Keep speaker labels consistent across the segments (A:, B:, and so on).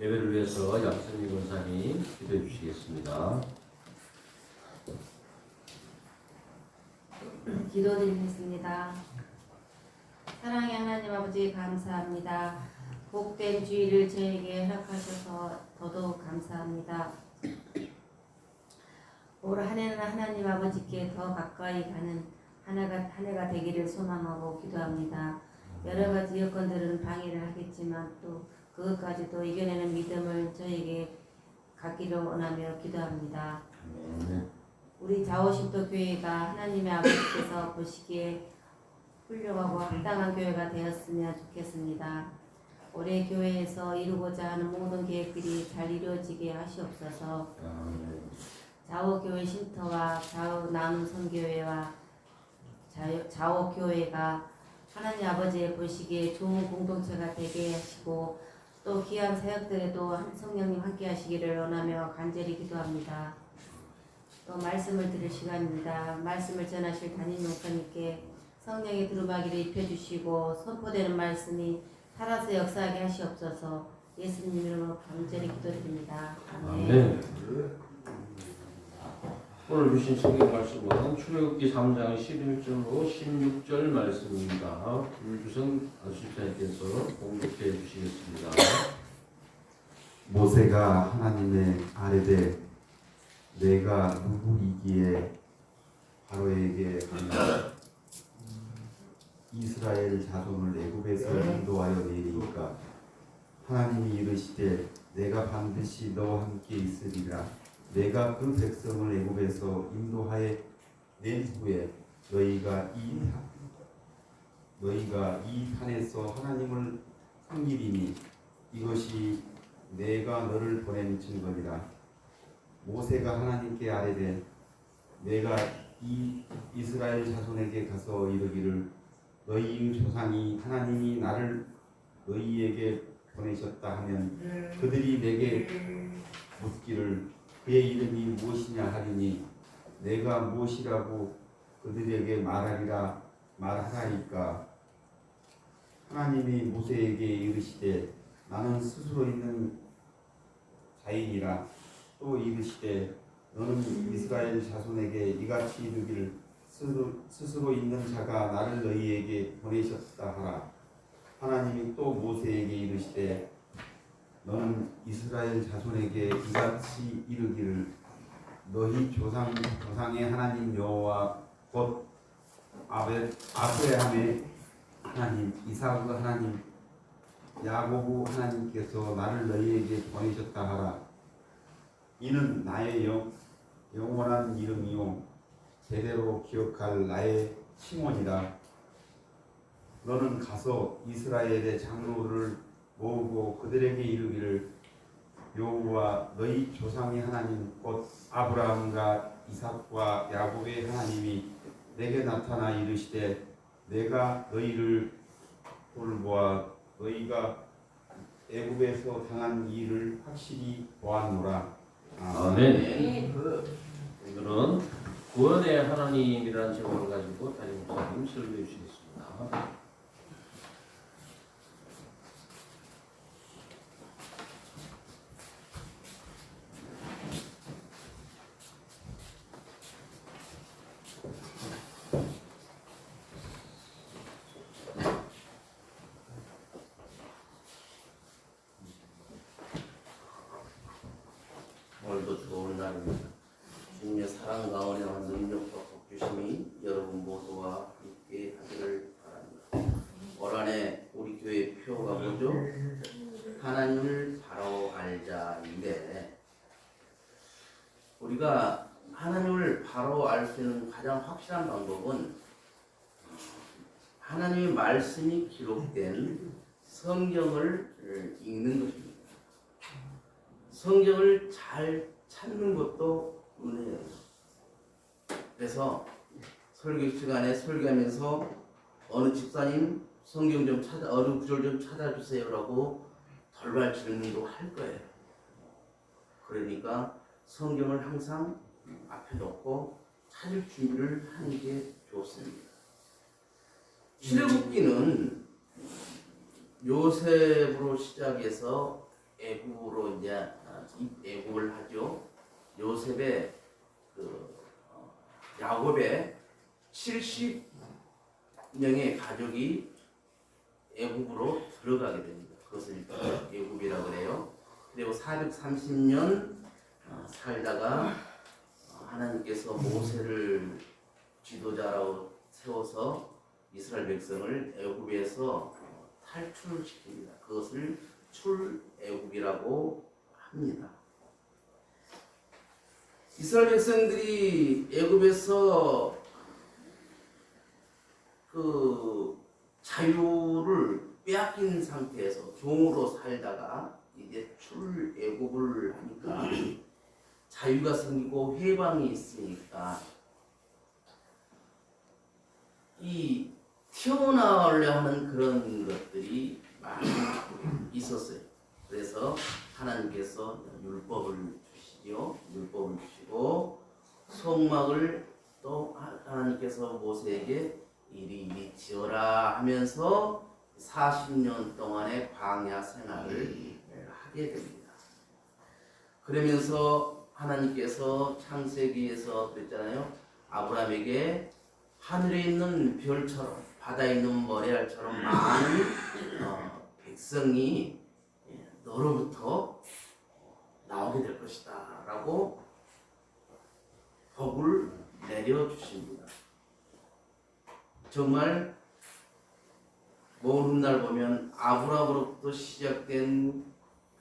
A: 예배를 위해서 양선희 권사님 기도해 주시겠습니다.
B: 기도드리겠습니다. 사랑의 하나님 아버지 감사합니다. 복된 주일을 저에게 허락하셔서 더더욱 감사합니다. 올 한 해는 하나님 아버지께 더 가까이 가는 한 해가 되기를 소망하고 기도합니다. 여러 가지 여건들은 방해를 하겠지만 또 그것까지도 이겨내는 믿음을 저에게 갖기를 원하며 기도합니다. 우리 자오신도 교회가 하나님의 아버지께서 보시기에 훌륭하고 합당한 교회가 되었으면 좋겠습니다. 올해 교회에서 이루고자 하는 모든 계획들이 잘 이루어지게 하시옵소서. 자오교회 쉼터와 자오 나눔 선교회와 자오교회가 하나님 아버지의 보시기에 좋은 공동체가 되게 하시고 또 귀한 사역들에도 성령님 함께 하시기를 원하며 간절히 기도합니다. 또 말씀을 들을 시간입니다. 말씀을 전하실 담임 목사님께 성령의 두루마기를 입혀주시고 선포되는 말씀이 살아서 역사하게 하시옵소서. 예수님 이름으로 간절히 기도드립니다. 아멘.
A: 오늘 주신 성경 말씀은 출애굽기 3장 11절로 16절 말씀입니다. 불주성 안수사님께서 공독해 주시겠습니다.
C: 모세가 하나님의 아뢰되 내가 누구이기에 바로에게 가며 이스라엘 자손을 애굽에서 인도하여 내리니까 하나님이 이르시되 내가 반드시 너와 함께 있으리라. 내가 그 백성을 애굽에서 인도하여 낸 후에 너희가 이 산에서 하나님을 섬기리니 이것이 내가 너를 보낸 증거니라. 모세가 하나님께 아뢰되 내가 이 이스라엘 자손에게 가서 이르기를 너희 조상이 하나님이 나를 너희에게 보내셨다 하면 그들이 내게 묻기를 그의 이름이 무엇이냐 하리니 내가 무엇이라고 그들에게 말하라니까. 하나님이 모세에게 이르시되 나는 스스로 있는 자이니라. 또 이르시되 너는 이스라엘 자손에게 이같이 이르기를 스스로 있는 자가 나를 너희에게 보내셨다 하라. 하나님이 또 모세에게 이르시되 너는 이스라엘 자손에게 이같이 이르기를 너희 조상의 하나님 여호와 곧 아브라함의 하나님 이삭의 하나님 야고보 하나님께서 나를 너희에게 보내셨다 하라. 이는 나의 영원한 이름이요 제대로 기억할 나의 칭원이라. 너는 가서 이스라엘의 장로를 모으고 그들에게 이르기를 여호와 너희 조상의 하나님 곧 아브라함과 이삭과 야곱의 하나님이 내게 나타나 이르시되 내가 너희를 돌보아 너희가 애굽에서 당한 일을 확실히 보았노라.
A: 아멘. 오늘은 구원의 하나님이라는 제목을 가지고 담임 목사님 설교해 주시겠습니다.
D: 오늘도 좋은 날입니다. 주님의 사랑 가운데와 능력과 복주심이 여러분 모두와 함께 하기를 바랍니다. 올 한해 우리 교회 표가 뭐죠? 하나님을 바로 알자인데 우리가 하나님을 바로 알 수 있는 가장 확실한 방법은 하나님의 말씀이 기록된 성경을 읽는 것입니다. 성경을 잘 찾는 것도 은혜예요. 그래서 설교 시간에 설교하면서 어느 집사님 성경 좀 어느 구절 좀 찾아주세요라고 돌발 질문도 할 거예요. 그러니까 성경을 항상 앞에 놓고 찾을 준비를 하는 게 좋습니다. 출애굽기는 요셉으로 시작해서 애굽으로 이제 애굽을 하죠. 요셉의 야곱의 70명의 가족이 애굽으로 들어가게 됩니다. 그것을 애굽이라고 그래요. 그리고 430년 살다가 하나님께서 모세를 지도자로 세워서 이스라엘 백성을 애굽에서 탈출시킵니다. 그것을 출애굽이라고 합니다. 이스라엘 백성들이 애굽에서 그 자유를 빼앗긴 상태에서 종으로 살다가 이제 출애굽을 하니까 자유가 생기고 해방이 있으니까 이 튀어나오려 하는 그런 것들이 많이 있었어요. 그래서 하나님께서 율법을 주시죠. 율법을 주시고 성막을 또 하나님께서 모세에게 이리 지어라 하면서 40년 동안의 광야 생활을 하게 됩니다. 그러면서 하나님께서 창세기에서 그랬잖아요. 아브라함에게 하늘에 있는 별처럼 바다에 있는 모래알처럼 많은 백성이 너로부터 나오게 될 것이다 라고 복을 내려주십니다. 정말 먼 훗날 보면 아브라함으로부터 시작된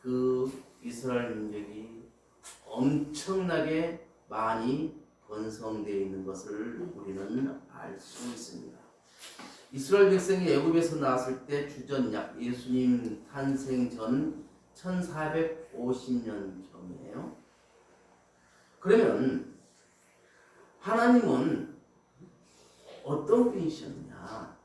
D: 그 이스라엘 민족이 엄청나게 많이 번성되어 있는 것을 우리는 알 수 있습니다. 이스라엘 백성이 애굽에서 나왔을 때 주전 약 예수님 탄생 전 1450년 전이에요. 그러면 하나님은 어떤 분이셨느냐?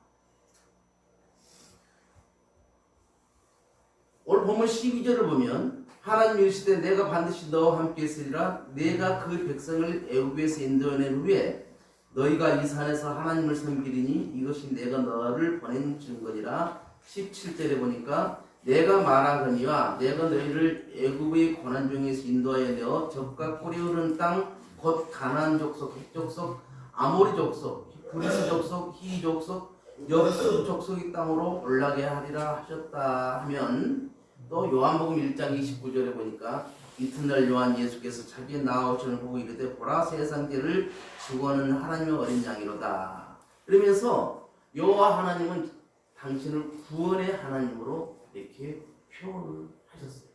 D: 오늘 본문 12절을 보면 하나님이 이르시되 내가 반드시 너와 함께 있으리라. 내가 그 백성을 애굽에서 인도해낸 후에 너희가 이 산에서 하나님을 섬기리니 이것이 내가 너를 보낸 증거니라. 17절에 보니까 내가 말하거니와 내가 너희를 애굽의 고난 중에서 인도하여 내어 적과 꿀이 흐르는 땅 곧 가나안 족속, 헷 족속, 아모리 족속, 브리스 족속, 히 족속, 여부스 족속의 땅으로 올라게 하리라 하셨다 하면 또 요한복음 1장 29절에 보니까 이튿날 요한 예수께서 자기의 나오심을 보고 이르되 보라 세상 죄를 주고하는 하나님의 어린 양이로다. 그러면서 여호와 하나님은 당신을 구원의 하나님으로 이렇게 표현을 하셨어요.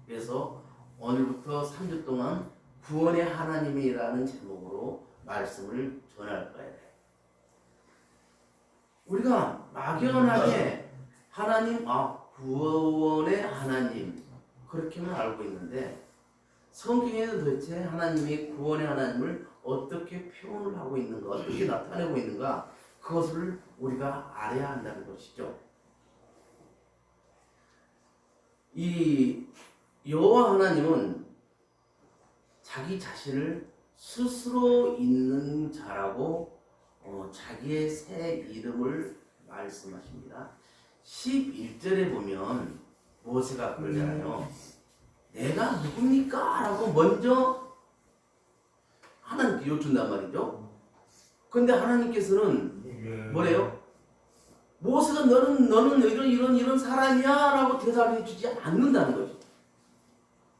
D: 그래서 오늘부터 3주 동안 구원의 하나님이라는 제목으로 말씀을 전할 거예요. 우리가 막연하게 하나님, 구원의 하나님 그렇게만 알고 있는데 성경에는 도대체 하나님이 구원의 하나님을 어떻게 표현을 하고 있는가, 어떻게 나타내고 있는가, 그것을 우리가 알아야 한다는 것이죠. 이 여호와 하나님은 자기 자신을 스스로 있는 자라고 자기의 새 이름을 말씀하십니다. 11절에 보면 모세가 그러잖아요. 내가 누굽니까? 라고 먼저 하나님께 여쭌단 말이죠. 그런데 하나님께서는 뭐래요? 모세가 너는 이런 사람이야 라고 대답해 주지 않는다는 거죠.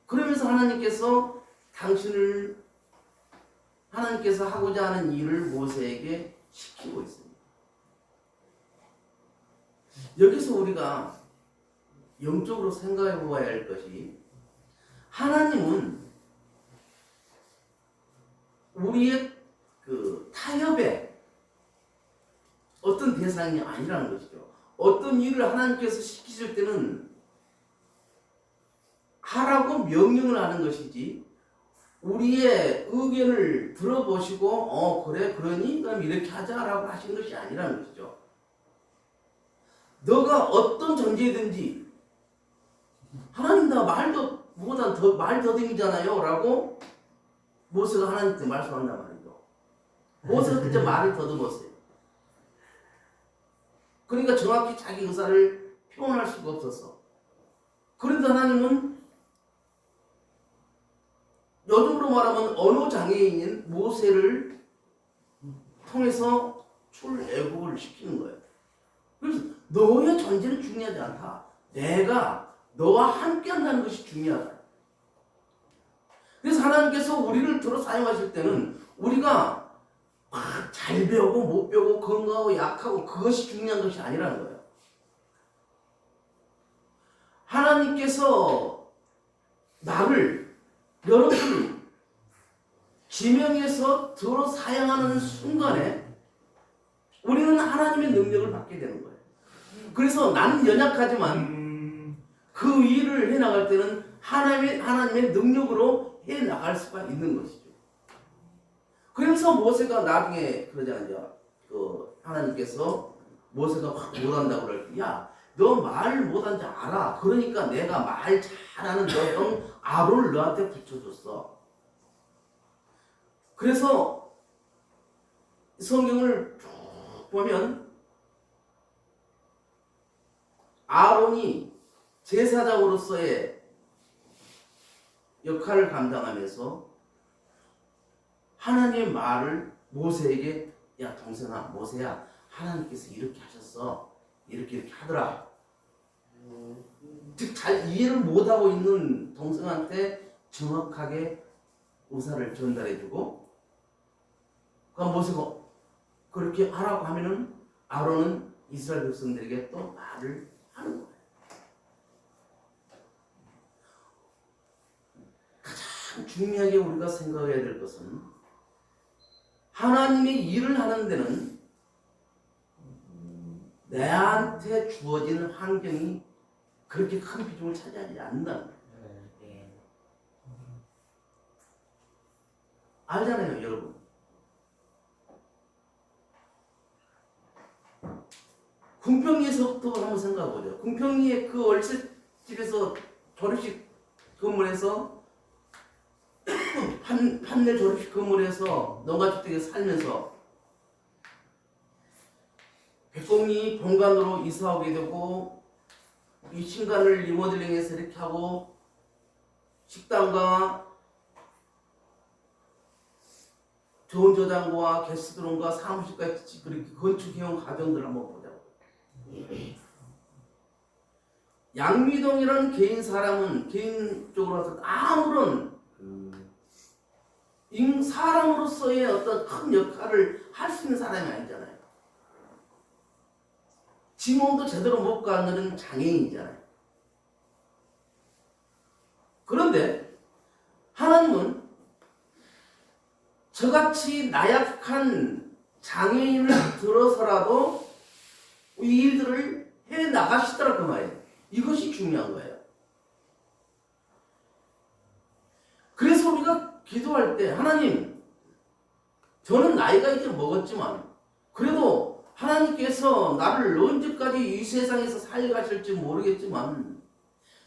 D: 그러면서 하나님께서 하고자 하는 일을 모세에게 시키고 있습니다. 여기서 우리가 영적으로 생각해 보아야 할 것이, 하나님은 우리의 그 타협의 어떤 대상이 아니라는 것이죠. 어떤 일을 하나님께서 시키실 때는 하라고 명령을 하는 것이지, 우리의 의견을 들어보시고 그래 그러니 그럼 이렇게 하자라고 하신 것이 아니라는 것이죠. 너가 어떤 존재든지 하나님 나 말도 뭐보다 더 말 더듬이잖아요 라고 모세가 하나님께 말씀한단 말이죠. 모세가 그때 말을 더듬었어요. 그러니까 정확히 자기 의사를 표현할 수가 없었어. 그런데 하나님은 요즘으로 말하면 언어 장애인인 모세를 통해서 출애굽을 시키는 거예요. 그래서 너의 존재는 중요하지 않다. 내가 너와 함께 한다는 것이 중요하다. 그래서 하나님께서 우리를 들어 사용하실 때는 우리가 막 잘 배우고 못 배우고 건강하고 약하고 그것이 중요한 것이 아니라는 거예요. 하나님께서 나를 여러분을 지명해서 들어 사용하는 순간에 우리는 하나님의 능력을 받게 되는 거예요. 그래서 나는 연약하지만 그 일을 해나갈 때는 하나님의 능력으로 해나갈 수가 있는 것이죠. 그래서 모세가 나중에 그러잖아요. 하나님께서 모세가 확 못한다고 그럴 때, 야, 너 말 못한 줄 알아. 그러니까 내가 말 잘하는 너 형 아론을 너한테 붙여줬어. 그래서 성경을 쭉 보면 아론이 제사장으로서의 역할을 감당하면서 하나님의 말을 모세에게, 야 동생아, 모세야, 하나님께서 이렇게 하셨어, 이렇게 하더라. 즉 잘 이해를 못하고 있는 동생한테 정확하게 의사를 전달해주고, 그러니까 모세가 그렇게 하라고 하면은 아론은 이스라엘 백성들에게 또 말을 하는 거예요. 가장 중요하게 우리가 생각해야 될 것은 하나님의 일을 하는 데는 내한테 주어지는 환경이 그렇게 큰 비중을 차지하지 않는다는 거예요. 알잖아요, 여러분. 궁평리에서부터 한번 생각해보죠. 궁평리의 그 월세집에서 졸업식 건물에서 판넬 졸업식 건물에서 농가주택에 살면서 백공리 본관으로 이사오게 되고, 이 신관을 리모델링해서 이렇게 하고, 식당과 좋은 저장고와 게스트룸과 사무실까지 그렇게 건축해온 가정들을 한번 보자고. 양미동이라는 개인 사람은 개인적으로 와서 아무런 사람으로서의 어떤 큰 역할을 할 수 있는 사람이 아니잖아요. 지몽도 제대로 못 가는 장애인이잖아요. 그런데 하나님은 저같이 나약한 장애인을 들어서라도 이 일들을 해 나가시더라 그 말이에요. 이것이 중요한 거예요. 그래서 우리가 기도할 때, 하나님, 저는 나이가 이제 먹었지만 그래도 하나님께서 나를 언제까지 이 세상에서 살아가실지 모르겠지만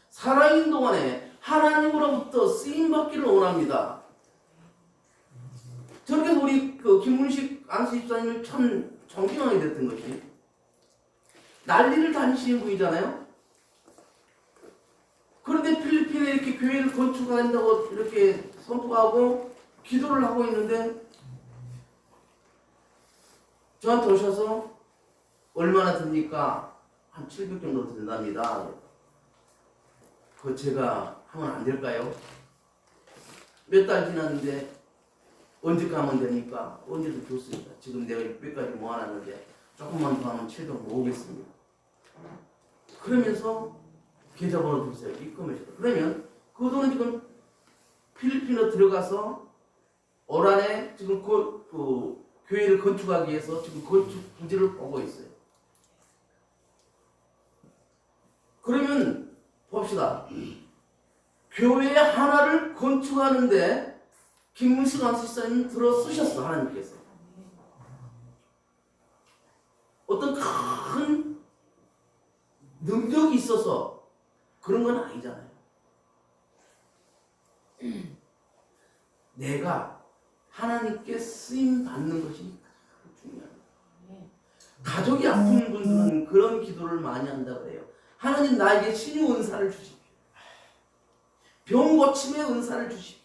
D: 살아있는 동안에 하나님으로부터 쓰임받기를 원합니다. 저렇게 우리 김문식 안수집사님을 참 존경하게 됐던 것이, 난리를 다니시는 분이잖아요. 그런데 필리핀에 이렇게 교회를 건축한다고 이렇게 선포하고 기도를 하고 있는데 저한테 오셔서 얼마나 듭니까? 한 700 정도 든답니다. 그거 제가 하면 안 될까요? 몇 달 지났는데 언제 가면 됩니까? 언제도 좋습니다. 지금 내가 600까지 모아놨는데 조금만 더 하면 700 모으겠습니다. 그러면서 계좌번호 주세요. 입금해주세요. 그러면 그 돈은 지금 필리핀으로 들어가서 올 한해 지금 그 교회를 건축하기 위해서 지금 건축 부지를 보고 있어요. 그러면 봅시다. 교회 하나를 건축하는데 김문식 안수사님 들어 쓰셨어, 하나님께서. 어떤 큰 능력이 있어서 그런 건 아니잖아요. 내가 하나님께 쓰임 받는 것이 가장 중요합니다. 가족이 아픈 분들은 그런 기도를 많이 한다고 해요. 하나님, 나에게 치유 은사를 주십시오. 병 고침의 은사를 주십시오.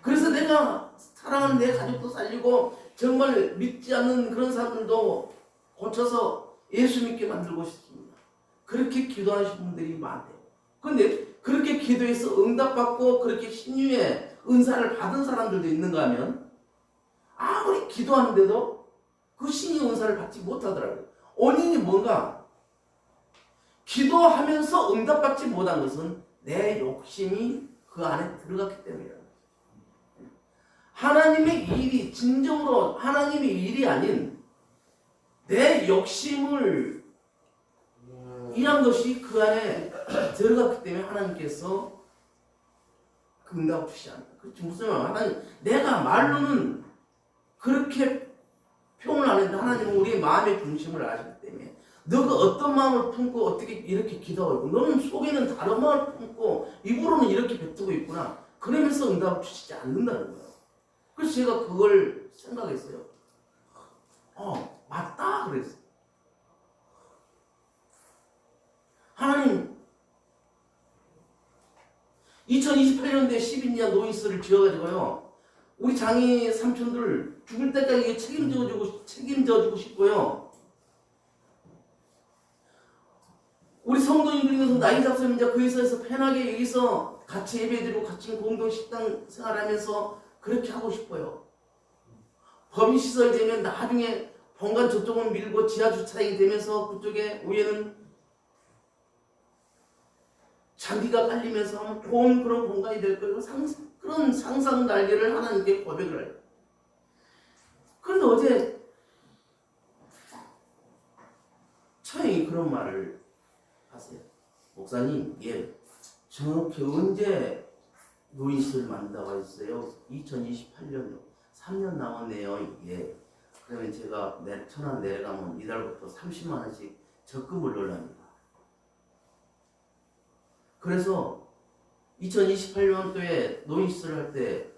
D: 그래서 내가 사랑하는 내 가족도 살리고 정말 믿지 않는 그런 사람들도 고쳐서 예수 믿게 만들고 싶습니다. 그렇게 기도하시는 분들이 많대요. 그런데 그렇게 기도해서 응답받고 그렇게 신유의 은사를 받은 사람들도 있는가 하면 아무리 기도하는데도 그 신유의 은사를 받지 못하더라고요. 원인이 뭔가? 기도하면서 응답받지 못한 것은 내 욕심이 그 안에 들어갔기 때문이라는 거죠. 하나님의 일이 진정으로 하나님의 일이 아닌 내 욕심을 일한 것이 그 안에 들어갔기 때문에 하나님께서 그 응답을 주시지 않는다. 그렇지 무슨 말? 하나님 내가 말로는 그렇게 표현을 안 했는데 하나님은 우리의 마음의 중심을 아시기 때문에 너가 어떤 마음을 품고 어떻게 이렇게 기도하고 있고 너는 속에는 다른 마음을 품고 입으로는 이렇게 뱉고 있구나. 그러면서 응답을 주시지 않는다는 거예요. 그래서 제가 그걸 생각했어요. 맞다 그랬어요. 하나님 2028년도에 12년 노인스를 지어가지고요. 우리 장인 삼촌들 죽을 때까지 책임져주고 싶고요. 우리 성도님들 중에서 나이 잡수면 이제 그 회사에서 편하게 여기서 같이 예배드리고 같이 공동 식당 생활하면서 그렇게 하고 싶어요. 법인시설 되면 나중에 본관 저쪽은 밀고 지하 주차장이 되면서 그쪽에 위에는 잔디가 깔리면서 하면 좋은 그런 공간이 될 거예요. 그런 상상 날개를 하나님께 고백을 해요. 그런데 어제 처형이 그런 말을 하세요. 목사님, 정확히 언제 노인시설 만든다고 했어요? 2028년도 3년 남았네요. 그러면 제가 천안 내려가면 이달부터 30만 원씩 적금을 넣으랍니다. 그래서 2028년도에 노인시설을 할 때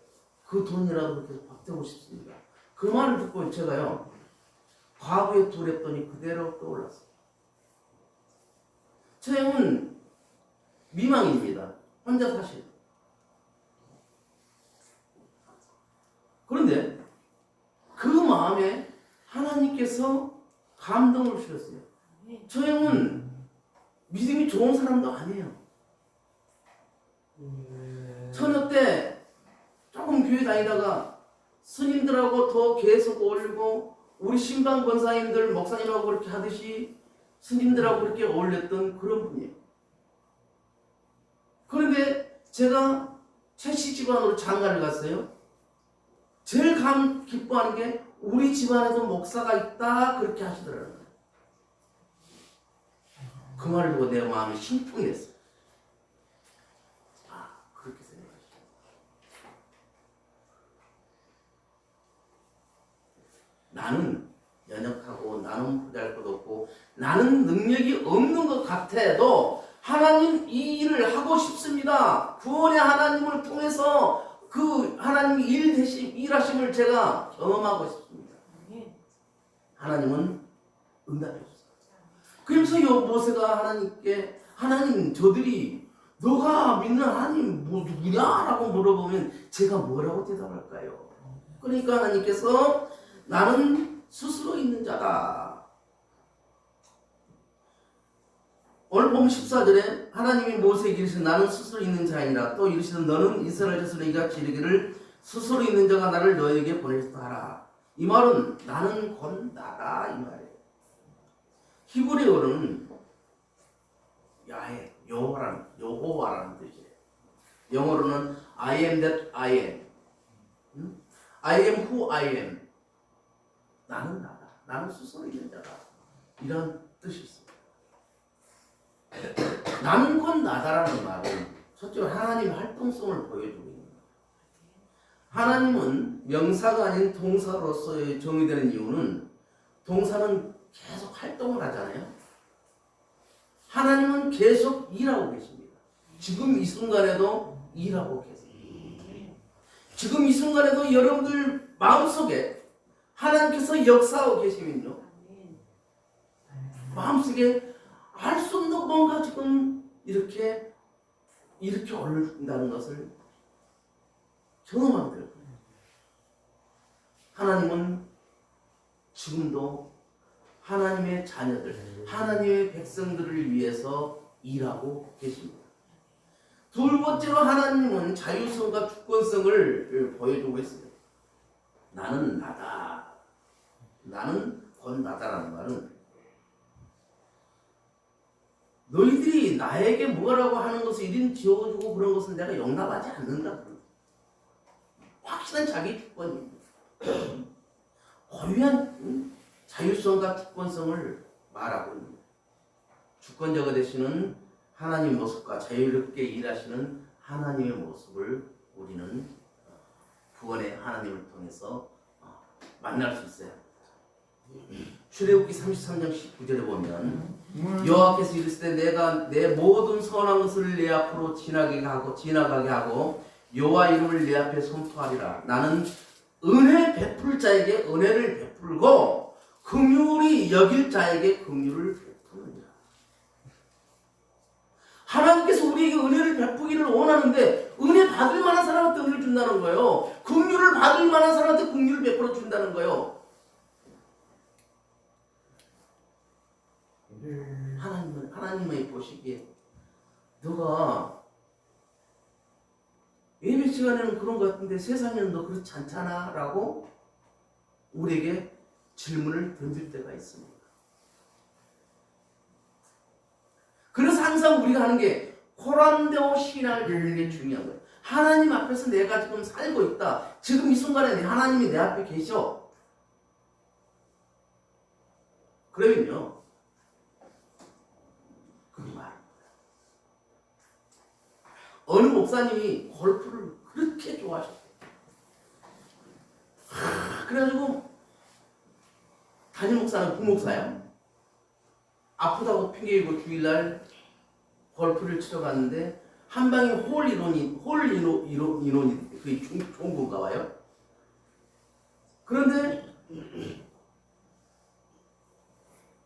D: 그 돈이라도 계속 받고 싶습니다. 그 말을 듣고 제가요 과거에 두랬더니 그대로 떠올랐어요. 저 형은 미망인입니다. 혼자 사실. 그런데 그 마음에 하나님께서 감동을 주셨어요. 저 형은 믿음이 좋은 사람도 아니에요. 처녀 때 조금 교회 다니다가 스님들하고 더 계속 어울리고 우리 신방 권사님들 목사님하고 그렇게 하듯이 스님들하고 그렇게 어울렸던 그런 분이에요. 그런데 제가 최씨 집안으로 장가를 갔어요. 제일 기뻐하는 게 우리 집안에도 목사가 있다 그렇게 하시더라고요. 그 말을 듣고 내 마음이 심쿵이 됐어요. 그렇게 생각하시죠. 나는 연약하고 나는 보잘것없고 나는 능력이 없는 것 같아도 하나님 이 일을 하고 싶습니다. 구원의 하나님을 통해서 그 하나님이 일하심을 제가 경험하고 싶습니다. 하나님은 응답해 주셨어요. 그러면서 모세가 하나님께 하나님 저들이 너가 믿는 하나님 누구냐라고 물어보면 제가 뭐라고 대답할까요? 그러니까 하나님께서 나는 스스로 있는 자다. 오늘 보면 14절에 하나님이 모세에게 이르시되 나는 스스로 있는 자이니라. 또 이르시되 너는 이스라엘 자손에게 이같이 이르기를 스스로 있는 자가 나를 너에게 보내셨다 하라. 이 말은 나는 곧 나다 이 말이에요. 히브리어로는 야해 여호와라는 뜻이에요. 영어로는 I am that I am. I am who I am. 나는 나다. 나는 스스로 있는 자다. 이런 뜻이 있습니다. 나는 곧 나다라는 말은 첫째로 하나님의 활동성을 보여주고 있는 거예요. 하나님은 명사가 아닌 동사로서의 정의되는 이유는 동사는 계속 활동을 하잖아요. 하나님은 계속 일하고 계십니다. 지금 이 순간에도 일하고 계세요. 지금 이 순간에도 여러분들 마음속에 하나님께서 역사하고 계시면요. 마음속에 알 수 없는 뭔가 지금 이렇게 올린다는 것을 경험하게 될 거예요. 하나님은 지금도 하나님의 자녀들, 하나님의 백성들을 위해서 일하고 계십니다. 두 번째로 하나님은 자율성과 주권성을 보여주고 있습니다. 나는 나다. 나는 곧 나다라는 말은 너희들이 나에게 뭐라고 하는 것을 이름 지어주고 그런 것은 내가 용납하지 않는다. 확실한 자기 주권입니다. 고유한 자율성과 주권성을 말하고 있습니다. 주권자가 되시는 하나님의 모습과 자유롭게 일하시는 하나님의 모습을 우리는 구원의 하나님을 통해서 만날 수 있어요. 출애굽기 33장 19절에 보면 여호와께서 이르시되 내가 내 모든 선한 것을 내 앞으로 지나가게 하고 여호와 이름을 내 앞에 선포하리라. 나는 은혜 베풀 자에게 은혜를 베풀고 긍휼히 여길 자에게 긍휼을 베푸느니라. 하나님께서 우리에게 은혜를 베푸기를 원하는데 은혜 받을 만한 사람한테 은혜를 준다는 거예요. 긍휼을 받을 만한 사람한테 긍휼을 베풀어 준다는 거예요. 하나님의 보시기에 너가 예배 시간에는 그런 것 같은데 세상에는 너 그렇지 않잖아 라고 우리에게 질문을 던질 때가 있습니다. 그래서 항상 우리가 하는 게 코란데오 신앙을 갖는 게 중요한 거예요. 하나님 앞에서 내가 지금 살고 있다. 지금 이 순간에 하나님이 내 앞에 계셔. 그러면요 그게 말이에요. 어느 목사님이 골프를 그렇게 좋아하셨대요. 그래가지고 담임 목사는 부목사야. 아프다고 핑계이고 주일날 골프를 치러 갔는데 한 방에 홀 인원이 그게 좋은 건가 봐요. 그런데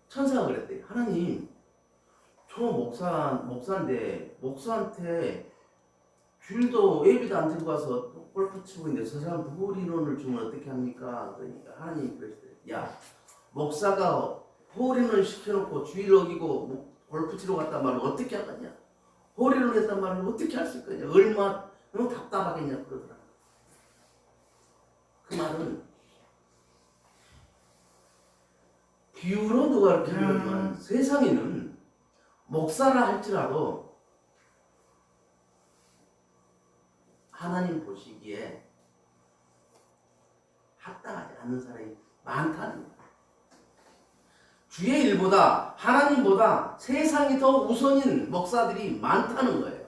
D: 천사가 그랬대. 하나님, 저 목사인데 목사한테 주일도 예비도 안 들고 와서 골프 치고 있는데 저 사람 홀 인원을 주면 어떻게 합니까? 그러니까 하나님이 그러시대. 야, 목사가 홀인원 시켜놓고 주일 어기고 골프 치러 갔단 말을 어떻게 하겠냐? 홀인원 했단 말을 어떻게 할 수 있겠냐? 얼마나 답답하겠냐 그러더라. 그 말은 비유로 누가 이렇게 하면 세상에는 목사라 할지라도 하나님 보시기에 합당하지 않는 사람이 많다는 거예요. 주의 일보다 하나님보다 세상이 더 우선인 목사들이 많다는 거예요.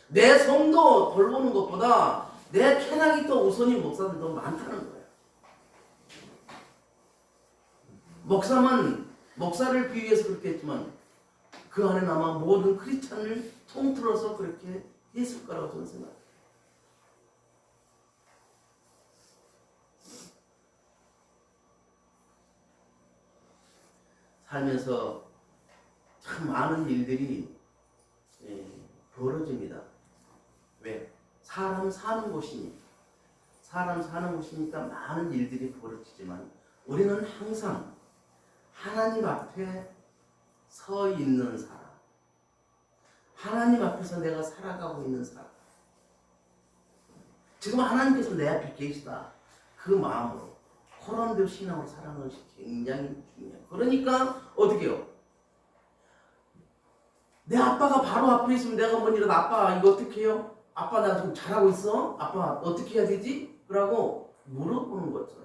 D: 내 성도 돌보는 것보다 내 편하기 더 우선인 목사들도 많다는 거예요. 목사를 비유해서 그렇게 했지만 그 안에 아마 모든 크리스찬을 통틀어서 그렇게 했을 거라고 저는 생각해요. 살면서 참 많은 일들이 벌어집니다. 왜? 사람 사는 곳이니까. 사람 사는 곳이니까 많은 일들이 벌어지지만 우리는 항상 하나님 앞에 서 있는 사람, 하나님 앞에서 내가 살아가고 있는 사람, 지금 하나님께서 내 앞에 계시다. 그 마음으로 코란데오 신앙으로 살아가는 것이 굉장히 중요해요. 그러니까 어떻게 해요? 내 아빠가 바로 앞에 있으면 내가 뭔 일은 아빠 이거 어떻게 해요? 아빠 나 지금 잘하고 있어? 아빠 어떻게 해야 되지? 그러고 물어보는 것처럼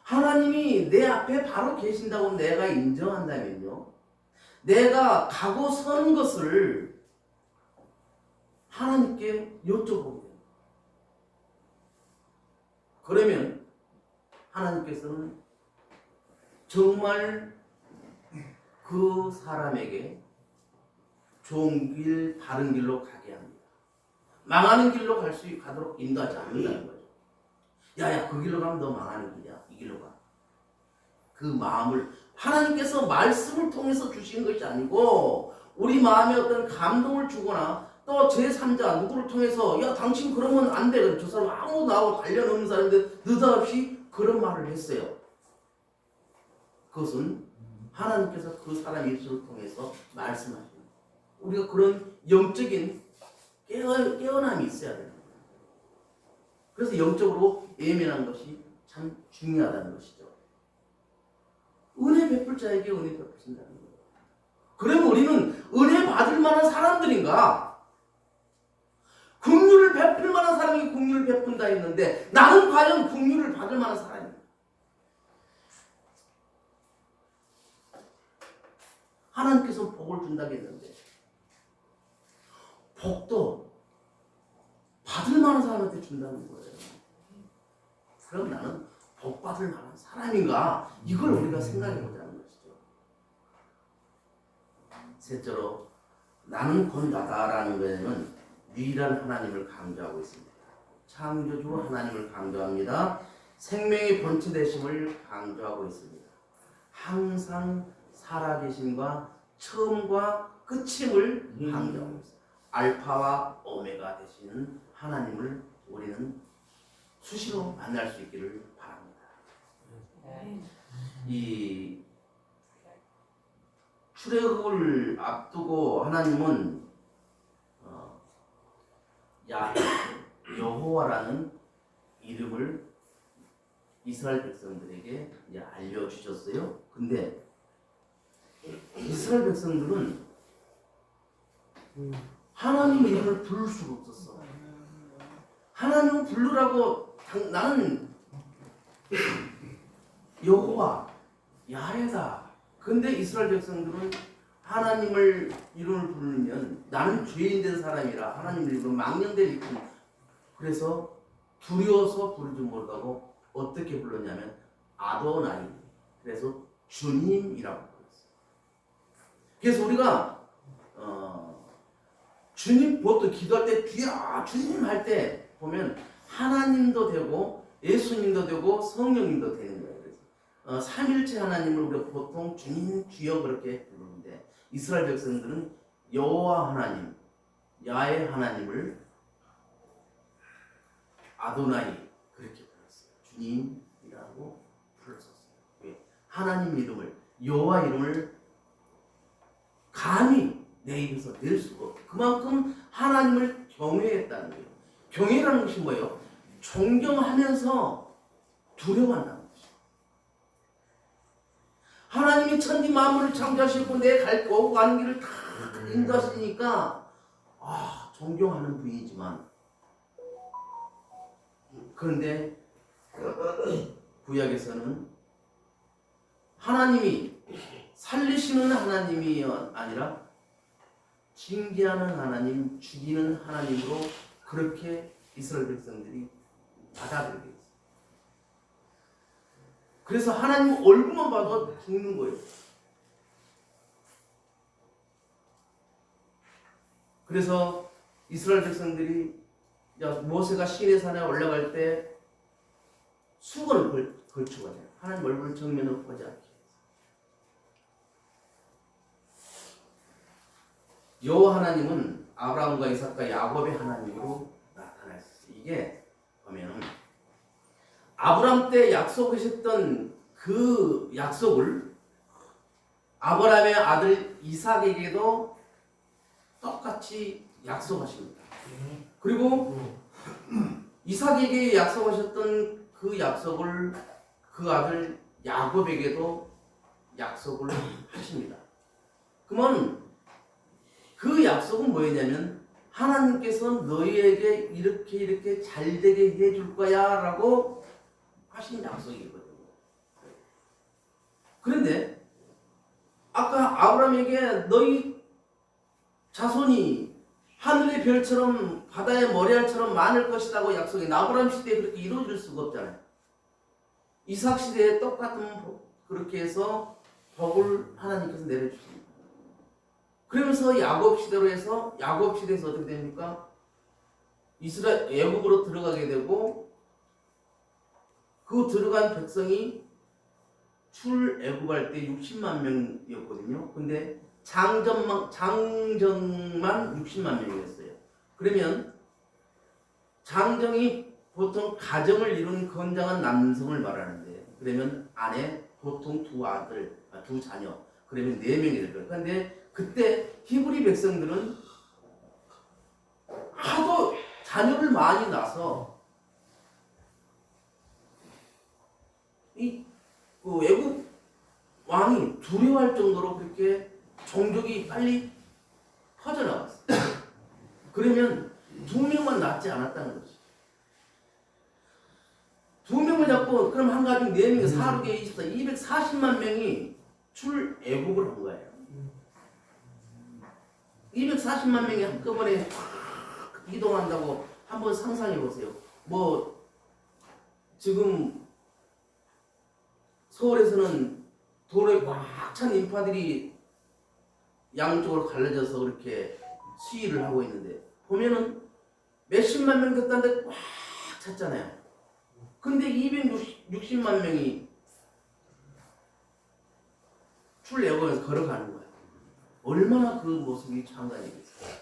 D: 하나님이 내 앞에 바로 계신다고 내가 인정한다면요, 내가 가고 서는 것을 하나님께 여쭤보게 돼요. 그러면 하나님께서는 정말 그 사람에게 좋은 길, 바른 길로 가게 합니다. 망하는 길로 가도록 인도하지 않는다는 거죠. 야야, 그 길로 가면 너 망하는 길이야. 이 길로 가. 그 마음을 하나님께서 말씀을 통해서 주신 것이 아니고 우리 마음에 어떤 감동을 주거나 또 또 제3자 누구를 통해서 야 당신 그러면 안 돼. 저 사람 아무도 나하고 관련 없는 사람인데 느닷없이 그런 말을 했어요. 그것은 하나님께서 그 사람의 입술을 통해서 말씀하시는 거예요. 우리가 그런 영적인 깨어남이 있어야 돼요. 그래서 영적으로 예민한 것이 참 중요하다는 것이죠. 은혜 베풀 자에게 은혜 베푸신다는 거예요. 그러면 우리는 은혜 받을 만한 사람들인가? 긍휼을 베풀 만한 사람이 긍휼을 베푼다 했는데 나는 과연 긍휼을 받을 만한 사람인가? 하나님께서 복을 준다고 했는데 복도 받을 만한 사람한테 준다는 거예요. 그럼 나는 복 받을 만한 사람인가? 이걸 우리가 생각해 보자는 것이죠. 셋째로 나는 곧 나다라는 거에는 유일한 하나님을 강조하고 있습니다. 창조주 하나님을 강조합니다. 생명의 본체 되심을 강조하고 있습니다. 항상 살아계심과 처음과 끝임을 강조하고 있습니다. 알파와 오메가 되시는 하나님을 우리는 수시로 만날 수 있기를 바랍니다. 이 출애굽을 앞두고 하나님은 여호와라는 이름을 이스라엘 백성들에게 이제 알려주셨어요. 근데 이스라엘 백성들은 하나님 이름을 부를 수가 없었어. 하나님을 부르라고 나는 여호와 야훼다. 근데 이스라엘 백성들은 하나님을 이름을 부르면 나는 죄인 된 사람이라 하나님 이름으로 망령될 일뿐. 그래서 두려워서 부르지 못하고 어떻게 불렀냐면 아도나이. 그래서 주님이라고 불렀어요. 그래서 우리가 주님 보통 기도할 때 주님 할 때 보면 하나님도 되고 예수님도 되고 성령님도 되는 거예요. 그래서 삼일체 하나님을 우리가 보통 주님 주여 그렇게 부르는데 이스라엘 백성들은 여호와 하나님, 야훼 하나님을 아도나이 그렇게 불렀어요. 주님이라고 불렀었어요. 왜? 하나님 이름을 여호와 이름을 감히 내 입에서 낼 수가 없고 그만큼 하나님을 경외했다는 거예요. 경외라는 것이 뭐예요? 존경하면서 두려워한다는 것이죠. 하나님이 천지 만물을 창조하시고 내 오고 가는 길을 다 인도하시니까 존경하는 분이지만 그런데 구약에서는 하나님이 살리시는 하나님이 아니라 징계하는 하나님, 죽이는 하나님으로 그렇게 이스라엘 백성들이 받아들이게 했어요. 그래서 하나님 얼굴만 봐도 죽는 거예요. 그래서 이스라엘 백성들이 모세가 시내산에 올라갈 때 수건을 걸치고 가요. 하나님 얼굴을 정면으로 보지 않게. 여호와 하나님은 아브라함과 이삭과 야곱의 하나님으로 나타났어요. 이게 보면은 아브라함 때 약속하셨던 그 약속을 아브라함의 아들 이삭에게도 똑같이 약속하십니다. 그리고 이삭에게 약속하셨던 그 약속을 그 아들 야곱에게도 약속을 하십니다. 그러면 그 약속은 뭐였냐면 하나님께서 너희에게 이렇게 잘 되게 해줄 거야 라고 하신 약속이거든요. 그런데 아까 아브라함에게 너희 자손이 하늘의 별처럼 바다의 모래알처럼 많을 것이라고 약속이 아브라함 시대에 그렇게 이루어질 수가 없잖아요. 이삭 시대에 똑같은 그렇게 해서 복을 하나님께서 내려주십니다. 그러면서 야곱 시대로 해서 야곱 시대에서 어떻게 됩니까? 이스라엘 애굽으로 들어가게 되고 그 들어간 백성이 출애굽할 때 60만 명이었거든요. 근데 장정만 60만 명이었어요. 그러면 장정이 보통 가정을 이룬 건장한 남성을 말하는데, 그러면 아내 보통 두 자녀, 그러면 4명이 될 거예요. 그런데 그때 히브리 백성들은 하도 자녀를 많이 낳아서 그 외국 왕이 두려워할 정도로 그렇게 종족이 빨리 퍼져나갔어요. 그러면 2명만 낳지 않았다는 거지. 2명을 잡고 그럼 한 가족 4명이 4, 6에 24, 240만 명이 출애굽을 한 거예요. 240만 명이 한꺼번에 확 이동한다고 한번 상상해 보세요. 뭐 지금 서울에서는 도로에 꽉 찬 인파들이 양쪽으로 갈라져서 그렇게 시위를 하고 있는데, 보면은 몇십만 명 됐다는데 꽉 찼잖아요. 근데 260만 명이 출애굽에서 걸어가는 거야. 얼마나 그 모습이 장관이겠어요.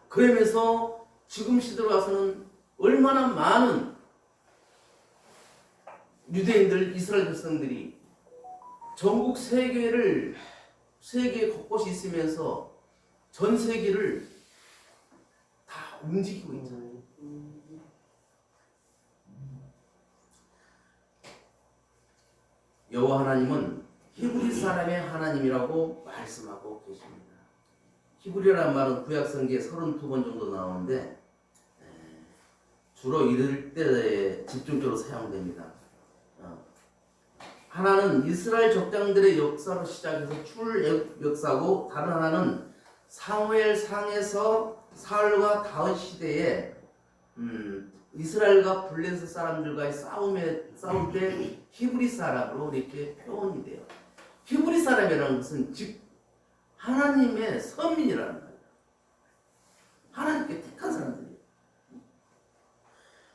D: 그러면서 지금 시대로 와서는 얼마나 많은 유대인들, 이스라엘 백성들이 전국 세계 곳곳이 있으면서 전 세계를 다 움직이고 있잖아요. 여호와 하나님은 히브리 사람의 하나님이라고 말씀하고 계십니다. 히브리라는 말은 구약 성경에 32번 정도 나오는데 주로 이럴 때 집중적으로 사용됩니다. 하나는 이스라엘 족장들의 역사로 시작해서 출애굽 역사고, 다른 하나는 사무엘상에서 사울과 다윗 시대에 이스라엘과 블레셋 사람들과의 싸울 때 히브리 사람으로 이렇게 표현이 돼요. 히브리 사람이라는 것은 즉 하나님의 서민이라는 거예요. 하나님께 택한 사람들이에요.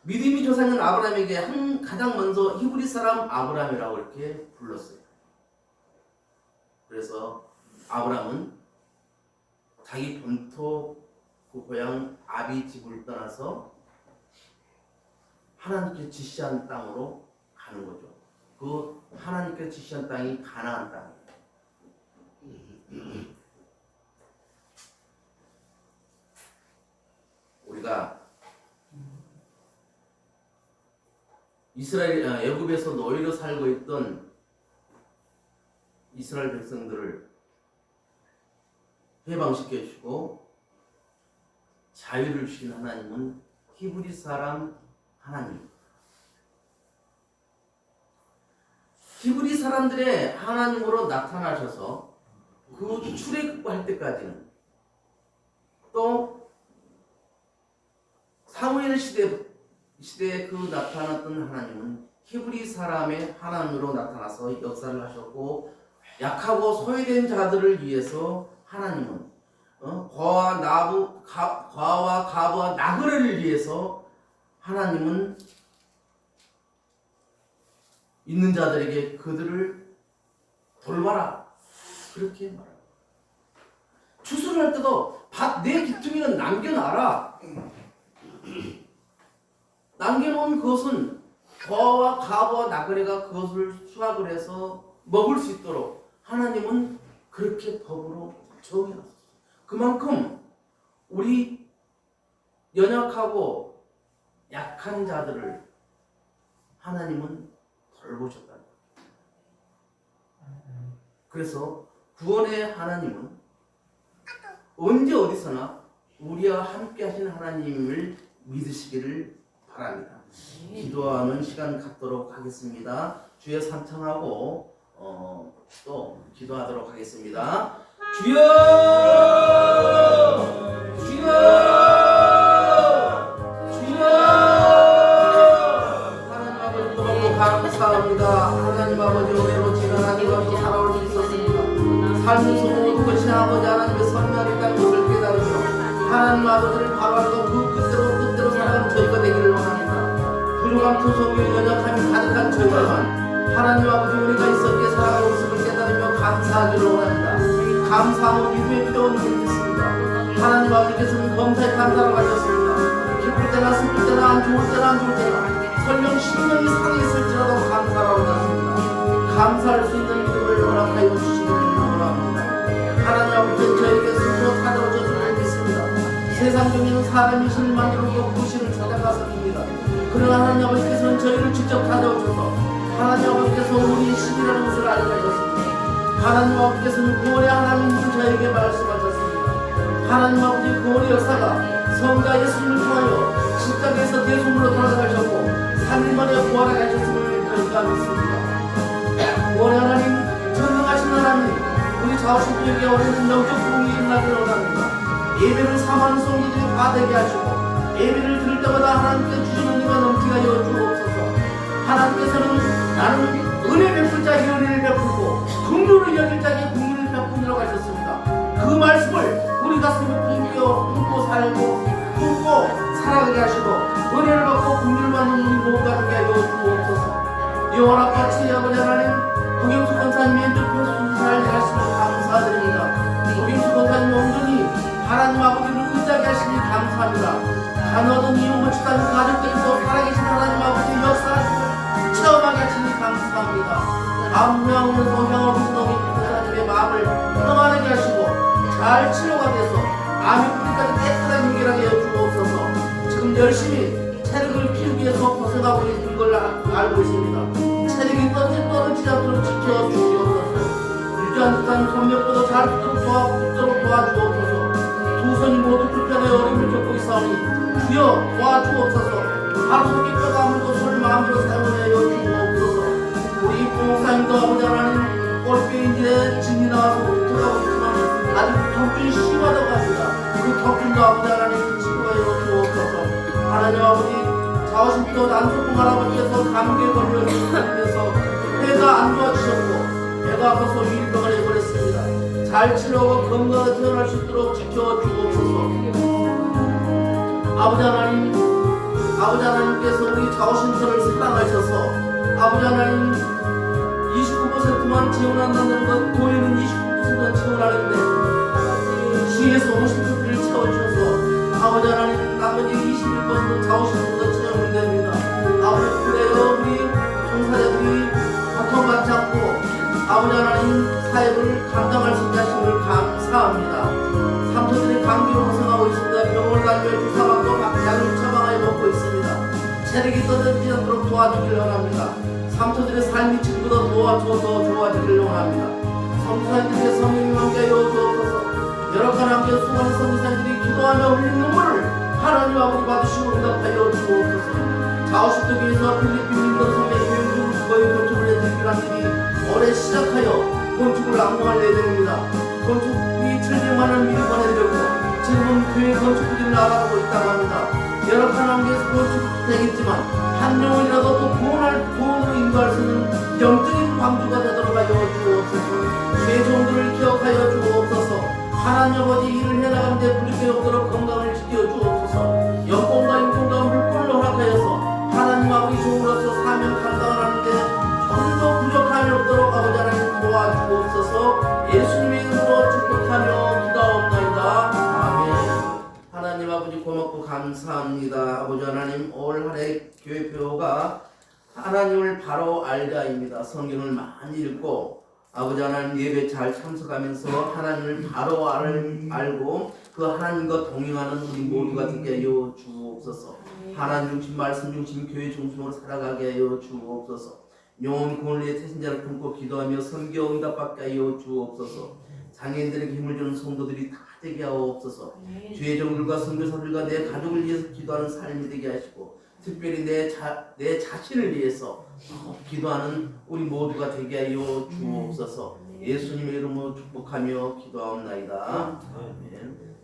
D: 믿음의 조상은 아브라함에게 가장 먼저 히브리 사람 아브라함이라고 이렇게 불렀어요. 그래서 아브라함은 자기 본토 그 고향 아비 집을 떠나서 하나님께 지시한 땅으로 가는 거죠. 그 하나님께 지시한 땅이 가나안 땅이에요. 우리가 애굽에서 노예로 살고 있던 이스라엘 백성들을 해방시켜 주시고 자유를 주신 하나님은 히브리 사람 하나님. 히브리 사람들의 하나님으로 나타나셔서 그 출애굽할 때까지는, 또 사무엘 시대에 그 나타났던 하나님은 히브리 사람의 하나님으로 나타나서 역사를 하셨고, 약하고 소외된 자들을 위해서 하나님은 과와 가부와 나그네를 위해서 하나님은 있는 자들에게 그들을 돌봐라, 그렇게 말합니다. 추수를 할 때도 내 기둥이는 남겨놔라. 남겨놓은 것은 과와 가부와 나그네가 그것을 수확을 해서 먹을 수 있도록 하나님은 그렇게 법으로 정해놨어요. 그만큼 우리 연약하고 약한 자들을 하나님은 돌보셨다. 그래서 구원의 하나님은 언제 어디서나 우리와 함께 하신 하나님을 믿으시기를 바랍니다. 기도하는 시간 갖도록 하겠습니다. 주여 삼창하고 또 기도하도록 하겠습니다. 주여! 주여! 주여! 하나님 아버지 너무 감사합니다. 하나님 아버지 은혜로 지금 하나님 앞에 살아올 수 있었습니다. 삶에서 모든 것이 아버지 하나님의 선명이 있다는 것을 깨달으며 하나님 아버지를 바라보고 그 끝대로 살아가는 저희가 되기를 원합니다. 부족함, 투성이, 연약함이 가득한 저희가만 하나님 아버지 우리가 있었기에 살아가고 있음을 깨달으며 감사하기를 원합니다. 감사하고 믿음의 기도를 드리겠습니다. 하나님 아버지께서는 범사에 감사를 가졌습니다. 기쁠 때나 슬플 때나 안 좋을 때나 안 좋을 때나 설령 심령이 상했을지라도 감사를 하셨습니다. 감사할 수 있는 믿음을 허락하여 주시기를 원합니다. 하나님 아버지는 저에게 스스로 찾아오셨음을 믿습니다. 세상 중에는 사람이 신을 만들고 그 신을 찾아가서입니다. 그러나 하나님 아버지께서는 저희를 직접 찾아오셔서 하나님 아버지께서 우리 신이라는 것을 알게 하셨습니다. 하나님 아버지께서는 구원의 하나님을 저에게 말씀하셨습니다. 하나님 아버지 구원의 역사가 성자 예수님을 통하여 십자가에서 대속으로 돌아가셨고 3일 만에 부활하게 하셨음을 저희가 믿습니다. 구원의 하나님, 전능하신 하나님, 우리 자우신들에게 오래된 영적 공이 일어나기를 원합니다. 예배를 사모하는 성도들이 다 되게 하시고 예배를 들을 때마다 하나님께 주시는 은혜가 넘치게 하여 주옵소서. 하나님께서는 나는 은혜 베풀 자에게 은혜를 베풀고 긍휼을 여길 자에게 긍휼을 베풀이라고 하셨습니다. 그 말씀을 우리 가슴에 품고 살고 품고 살아가게 하시고 은혜를 받고 긍휼을 받는 우리 모두가 되게 하여 주옵소서. 영원한 아버지 아버지 하나님, 박영수 권사님의 핸드폰 순찰 하시면 감사드립니다. 박영수 권사님 온전히 하나님 아버지를 의지하게 하시니 감사합니다. 간호든 이용을 치다는 가족들에서 살아계신 하나님 아버지의 역사를 체험하게 하시니 감사합니다. 암후양으로 성향을 운동이 권사님의 마음을 평안하게 하시고 잘 치료가 돼서 암의 뿌리까지 깨끗하게 해결하게 해주옵소서. 지금 열심히 체력을 키우기 위해서 고생하고 있는 걸 알고 있습니다. 체력이 떨어지지 않도록 지켜주시옵소서. 유지한 듯한 협력보다 잘 붙도록 도와주옵소서. 두 손이 모두 불편해 어려움을 겪고 있사오니 주여 도와주옵소서. 하루도 뼈가 아물고 손을 마음대로 사용하여 주옵소서. 우리 부목사님도 아버지 하나님 꼴뼈인지에 진이 나와서 들어가고 있지만 아직 통증이 심하다고 합니다. 그 통증도 아버지 하나님 치료하여 주옵소서. 하나님 아버지 자오신도 남조공 할아버지께서 감기에 걸려 있으면서 배가 안 좋아지셨고 배가 아파서 위일병을 해버렸습니다. 잘 치료하고 건강하게 태어날 수 있도록 지켜주옵소서. 아버지 하나님께서 우리 자오신들을 사랑하셔서 아버지 하나님 29%만 지원한다는 것 교회는 29%만 지원하는데 주에서 50%를 채워주셔서 아버지 하나님 나머지 21%는 자오신들보다 채우면 됩니다. 아버지 그래요 우리 종사자들이 고통받지 않고 아버지 하나님 사역을 감당할 수 있게 하심을 감사합니다. 삼촌들이 감기로 고생하고 있습니다. 병원을 다니며 주사받고 약을 처방하여 먹고 있습니다. 체력이 떨어지지 않도록 도와주기를 원합니다. 삼촌들의 삶이 지금보다 더 좋아지기를 원합니다. 성도사님들의 성령이 함께하여 주옵소서. 열악한 함께 수많은 성도사님들이 기도하며 흘린 눈물을 하나님 아버지 받으시고 응답하여 주옵소서. 자오신도 위해서 필리핀 민던 섬에 교육중 거의 건축을 해드리기로 한 일이 올해 시작하여 건축을 악몽할 예정입니다. 건축비 700만 원 미리 보내드렸고 지금은 교회 건축비를 알아보고 있다고 합니다. 열악한 환경에서 건축되겠지만 한 영혼이라도 또 구원으로 인도할 수 있는 영적인 방주가 되도록 하여 주옵소서. 주의 종들을 기억하여 주옵소서. 하나님 아버지 일을 해나가는데 불이게 없도록 건강을 지켜주옵소서. 영권과 인권과 물권을 허락하여서 하나님 아버지 종으로서 사명 감당을 하는데 전도 부족함이 없도록 아버지 하나님 도와주옵소서. 예수님의 이름으로 축복하며 기도하옵나이다. 아멘. 하나님 아버지 고맙고 감사합니다. 아버지 하나님 올 한해 교회표가 하나님을 바로 알자입니다. 성경을 많이 읽고 아버지 하나님 예배 잘 참석하면서 하나님을 바로 알고 그 하나님과 동행하는 우리 모두가 되게 하여 주옵소서. 하나님 중심 말씀 중심 교회 중심으로 살아가게 하여 주옵소서. 영혼 구원의 태신자를 품고 기도하며 성경 응답받게 하여 주옵소서. 장애인들에게 힘을 주는 성도들이 다 되게 하옵소서. 주의 종들과 선교사들과 내 가족을 위해서 기도하는 삶이 되게 하시고 특별히 내 자신을 위해서 기도하는 우리 모두가 되게 하여 주옵소서. 예수님의 이름으로 축복하며 기도하옵나이다. 아멘.